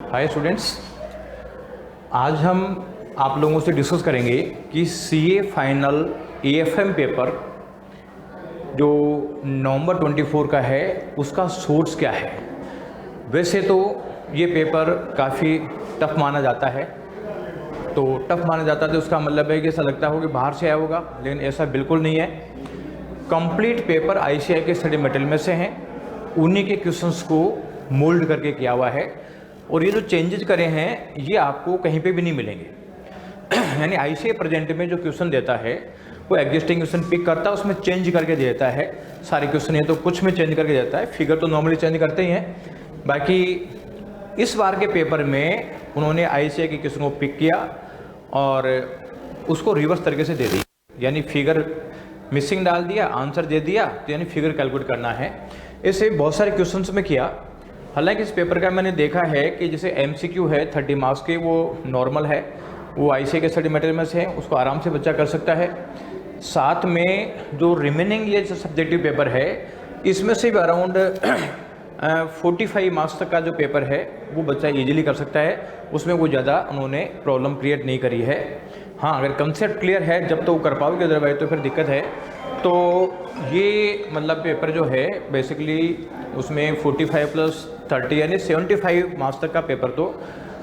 Hi students, आज हम आप लोगों से डिस्कस करेंगे कि सीए फाइनल एएफएम पेपर जो नवंबर 24 का है उसका सोर्स क्या है। वैसे तो ये पेपर काफ़ी टफ माना जाता है, तो टफ माना जाता है तो उसका मतलब है कि ऐसा लगता हो कि बाहर से आया होगा, लेकिन ऐसा बिल्कुल नहीं है। कंप्लीट पेपर आईसीएआई के स्टडी मटेरियल में से हैं, उन्हीं के क्वेश्चंस को मोल्ड करके किया हुआ है और ये जो चेंजेस करे हैं ये आपको कहीं पे भी नहीं मिलेंगे। यानी आईसीएआई प्रेजेंट में जो क्वेश्चन देता है वो एग्जिस्टिंग क्वेश्चन पिक करता है, उसमें चेंज करके देता है सारे क्वेश्चन, ये तो कुछ में चेंज करके देता है। फिगर तो नॉर्मली चेंज करते ही हैं। बाकी इस बार के पेपर में उन्होंने आईसीएआई के क्वेश्चन को पिक किया और उसको रिवर्स तरीके से दे दी, यानी फिगर मिसिंग डाल दिया, आंसर दे दिया, तो यानी फिगर कैलकुलेट करना है। ऐसे बहुत सारे क्वेश्चंस में किया। हालांकि इस पेपर का मैंने देखा है कि जैसे एमसीक्यू है 30 मार्क्स के, वो नॉर्मल है, वो आईसीएआई के स्टडी मटेरियल में से है, उसको आराम से बच्चा कर सकता है। साथ में जो रिमेनिंग ये सब्जेक्टिव पेपर है इसमें से भी अराउंड 45 मार्क्स तक का जो पेपर है वो बच्चा इजीली कर सकता है, उसमें कोई ज़्यादा उन्होंने प्रॉब्लम क्रिएट नहीं करी है। हाँ, अगर कंसेप्ट क्लियर है जब तो वो कर पाओगे, अदरवाइज तो फिर दिक्कत है। तो ये मतलब पेपर जो है बेसिकली उसमें 45 प्लस 30 यानी 75 मार्क्स तक का पेपर तो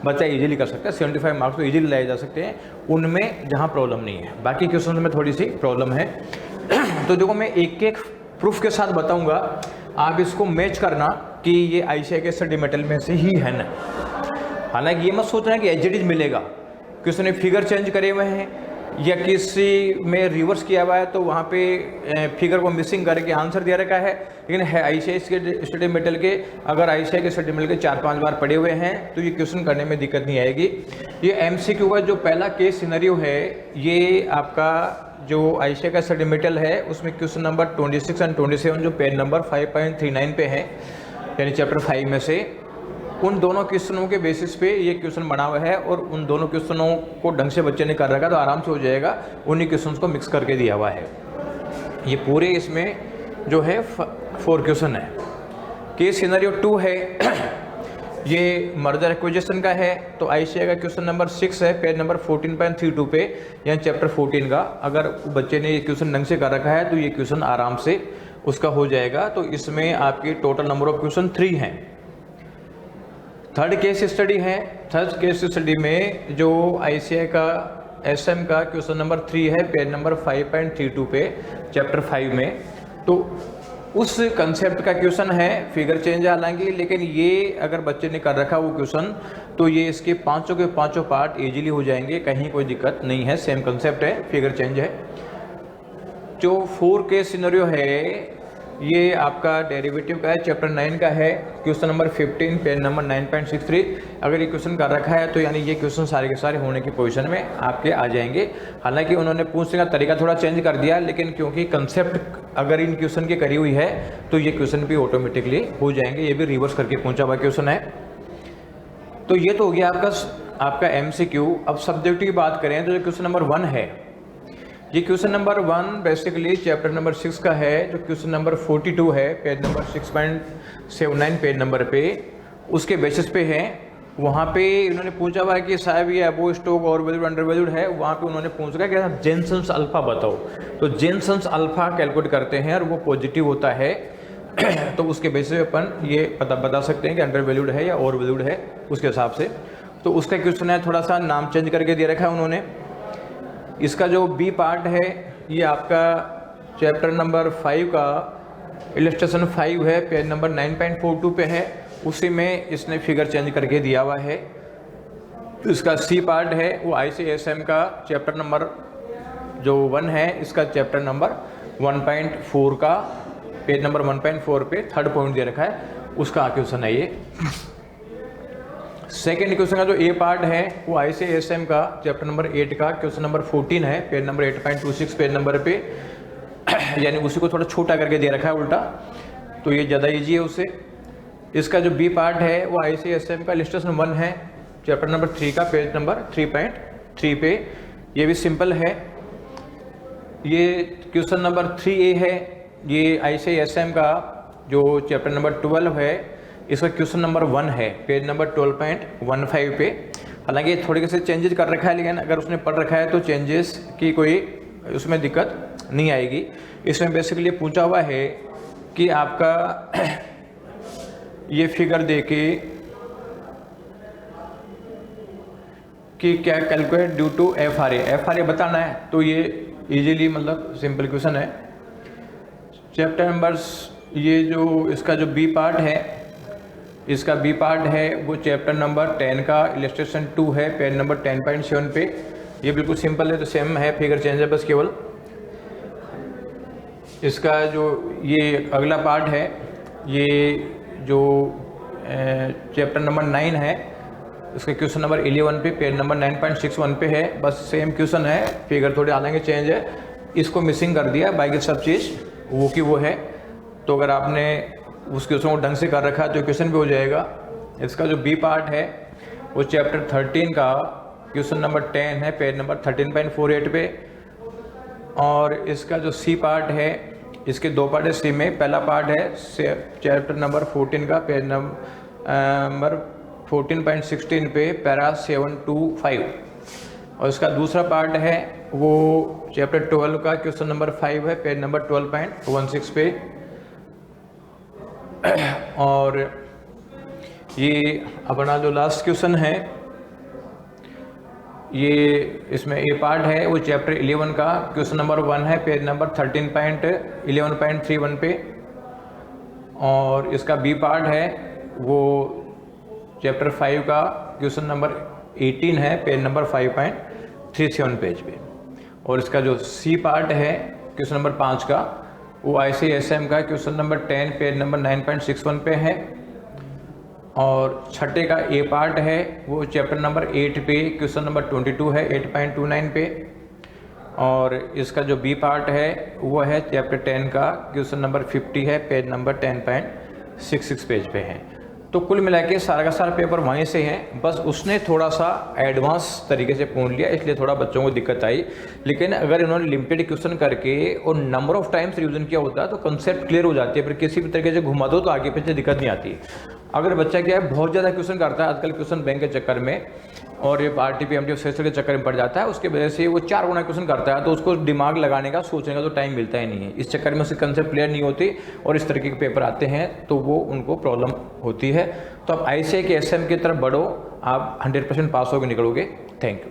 बच्चा इजीली कर सकता है। 75 मार्क्स तो इजीली लाए जा सकते हैं उनमें जहाँ प्रॉब्लम नहीं है। बाकी क्वेश्चन में थोड़ी सी प्रॉब्लम है। तो देखो, मैं एक एक प्रूफ के साथ बताऊंगा, आप इसको मैच करना कि ये आईसीएआई के स्टडी मटेरियल में से ही है ना। हालांकि ये मत सोचना कि एज इट इज मिलेगा, किसी ने फिगर चेंज करे हुए हैं या किसी में रिवर्स किया हुआ है तो वहाँ पे फिगर को मिसिंग करके आंसर दे रखा है। लेकिन है आईसीएआई के स्टडी मटेरियल के, अगर आईसीएआई के स्टडी मटेरियल के 4-5 बार पढ़े हुए हैं तो ये क्वेश्चन करने में दिक्कत नहीं आएगी। ये एमसीक्यू का जो पहला केस सिनेरियो है, ये आपका जो आईसीएआई का स्टडी मटेरियल है उसमें क्वेश्चन नंबर 26 और 27 जो पेज नंबर 5.39 पे है, यानी चैप्टर 5 में से, उन दोनों क्वेश्चनों के बेसिस पे ये क्वेश्चन बना हुआ है और उन दोनों क्वेश्चनों को ढंग से बच्चे ने कर रखा तो आराम से हो जाएगा। उन्हीं क्वेश्चंस को मिक्स करके दिया हुआ है। ये पूरे इसमें जो है 4 क्वेश्चन है। केस सिनेरियो 2 है, ये मर्जर एक्विजिशन का है। तो आईसीएआई का क्वेश्चन नंबर 6 है, पेज नंबर 14.32 पे, यानी चैप्टर 14 का। अगर बच्चे ने ये क्वेश्चन ढंग से कर रखा है तो ये क्वेश्चन आराम से उसका हो जाएगा। तो इसमें आपकी टोटल नंबर ऑफ क्वेश्चन 3 हैं। थर्ड केस स्टडी है। थर्ड केस स्टडी में जो आईसीएआई का एसएम का क्वेश्चन नंबर 3 है, पेज नंबर 5.32 पे, चैप्टर 5 में। तो उस कंसेप्ट का क्वेश्चन है, फिगर चेंज है हालांकि, लेकिन ये अगर बच्चे ने कर रखा वो क्वेश्चन तो ये इसके पांचों के पांचों पार्ट इजीली हो जाएंगे, कहीं कोई दिक्कत नहीं है। सेम कंसेप्ट है, फिगर चेंज है। जो 4 केस सिनेरियो है ये आपका डेरिवेटिव का है, चैप्टर 9 का है, क्वेश्चन नंबर 15, पेज नंबर 9.63। अगर ये क्वेश्चन कर रखा है तो यानी ये क्वेश्चन सारे के सारे होने की पोजीशन में आपके आ जाएंगे। हालांकि उन्होंने पूछने का तरीका थोड़ा चेंज कर दिया, लेकिन क्योंकि कंसेप्ट अगर इन क्वेश्चन की करी हुई है तो ये क्वेश्चन भी ऑटोमेटिकली हो जाएंगे। ये भी रिवर्स करके पहुंचा हुआ क्वेश्चन है। तो ये तो हो गया आपका एमसीक्यू। अब सब्जेक्टिव की बात करें तो क्वेश्चन नंबर 1 है, ये question number 1 basically chapter number 6 का है। जो क्वेश्चन नंबर 42 है, पेज नंबर 6.79 पेज नंबर पे, उसके बेसिस पे है। वहाँ पे इन्होंने पूछा हुआ है कि साहब ये अबो स्टोक और वैल्यूड अंडर वैल्यूड है। वहाँ पे उन्होंने पूछा कि आप जेनसन्स अल्फा बताओ। तो जेनसन्स अल्फा कैलकुलेट करते हैं और वो पॉजिटिव होता है। तो उसके बेसिस पे अपन ये बता सकते हैं कि अंडर वैल्यूड है या ओवर वैल्यूड है उसके हिसाब से। तो उसका क्वेश्चन है, थोड़ा सा नाम चेंज करके दे रखा है उन्होंने। इसका जो बी पार्ट है ये आपका चैप्टर नंबर 5 का इलस्ट्रेशन 5 है, पेज नंबर 9.42 पे है। उसी में इसने फिगर चेंज करके दिया हुआ है। इसका सी पार्ट है वो आईसीएसएम का चैप्टर नंबर जो 1 है, इसका चैप्टर नंबर 1.4 का पेज नंबर 1.4 पे थर्ड पॉइंट दे रखा है, उसका क्वेश्चन है ये। सेकेंड क्वेश्चन का जो ए पार्ट है वो आईसीएसएम का चैप्टर नंबर 8 का क्वेश्चन नंबर 14 है, पेज नंबर 8.26 पेज नंबर पे, यानी उसी को थोड़ा छोटा करके दे रखा है उल्टा, तो ये ज़्यादा ईजी है उससे। इसका जो बी पार्ट है वो आईसीएसएम का इलस्ट्रेशन 1 है, चैप्टर नंबर 3 का पेज नंबर 3.3 पे, ये भी सिंपल है। ये क्वेश्चन नंबर 3A है, ये आईसीएसएम का जो चैप्टर नंबर 12 है, इसका क्वेश्चन नंबर 1 है पेज नंबर 12.15 पे। हालांकि थोड़े से चेंजेस कर रखा है, लेकिन अगर उसने पढ़ रखा है तो चेंजेस की कोई उसमें दिक्कत नहीं आएगी। इसमें बेसिकली पूछा हुआ है कि आपका ये फिगर देके कि क्या कैलकुलेट ड्यू टू एफ बताना है, तो ये इजीली मतलब सिंपल क्वेश्चन है। चैप्टर नंबर्स ये जो इसका जो बी पार्ट है, इसका बी पार्ट है वो चैप्टर नंबर 10 का इलस्ट्रेशन 2 है, पेज नंबर 10.7 पे। ये बिल्कुल सिंपल है, तो सेम है, फिगर चेंज है बस केवल। इसका जो ये अगला पार्ट है, ये जो चैप्टर नंबर 9 है, इसका क्वेश्चन नंबर 11 पे, पेज नंबर 9.61 पे है। बस सेम क्वेश्चन है, फिगर थोड़े हालांकि चेंज है। इसको मिसिंग कर दिया, बाकी सब चीज़ वो की वो है। तो अगर आपने उस क्वेश्चन को ढंग से कर रखा है तो क्वेश्चन भी हो जाएगा। इसका जो बी पार्ट है वो चैप्टर 13 का क्वेश्चन नंबर 10 है, पेज नंबर 13.48 पे। और इसका जो सी पार्ट है, इसके दो पार्ट है सी में। पहला पार्ट है चैप्टर नंबर 14 का, पेज नंबर 14.16 पे, पैरा 7 to 5। और इसका दूसरा पार्ट है वो चैप्टर 12 का क्वेश्चन नंबर 5 है, पेज नंबर 12.16 पे। और ये अपना जो लास्ट क्वेश्चन है, ये इसमें ए पार्ट है वो चैप्टर 11 का क्वेश्चन नंबर 1 है, पेज नंबर 13.11.31 पे। और इसका बी पार्ट है वो चैप्टर 5 का क्वेश्चन नंबर 18 है, पेज नंबर 5.37 पेज पे। और इसका जो सी पार्ट है क्वेश्चन नंबर 5 का वो ICSM का क्वेश्चन नंबर 10, पेज नंबर 9.61 पे है। और छठे का ए पार्ट है वो चैप्टर नंबर 8 पे, क्वेश्चन नंबर 22 है, 8.29 पे। और इसका जो बी पार्ट है वो है चैप्टर 10 का क्वेश्चन नंबर 50 है, पेज नंबर 10.66 पेज पे है। तो कुल मिला के सारा का सारा पेपर वहीं से है, बस उसने थोड़ा सा एडवांस तरीके से पूछ लिया, इसलिए थोड़ा बच्चों को दिक्कत आई। लेकिन अगर इन्होंने लिमिटेड क्वेश्चन करके और नंबर ऑफ टाइम्स रिवीजन किया होता तो कंसेप्ट क्लियर हो जाती है, फिर किसी भी तरीके से घुमा दो तो आगे पीछे दिक्कत नहीं आती। अगर बच्चा क्या है बहुत ज़्यादा क्वेश्चन करता है आजकल क्वेश्चन बैंक के चक्कर में और ये RTP MTF सेशन के चक्कर में पड़ जाता है, उसके वजह से वो 4 गुना क्वेश्चन करता है, तो उसको दिमाग लगाने का सोचने का तो टाइम मिलता ही नहीं है। इस चक्कर में उसके कंसेप्ट क्लियर नहीं होती और इस तरीके के पेपर आते हैं तो वो उनको प्रॉब्लम होती है। तो आप ICAI के SM की तरफ बढ़ो, आप 100% पास होकर निकलोगे। Thank you.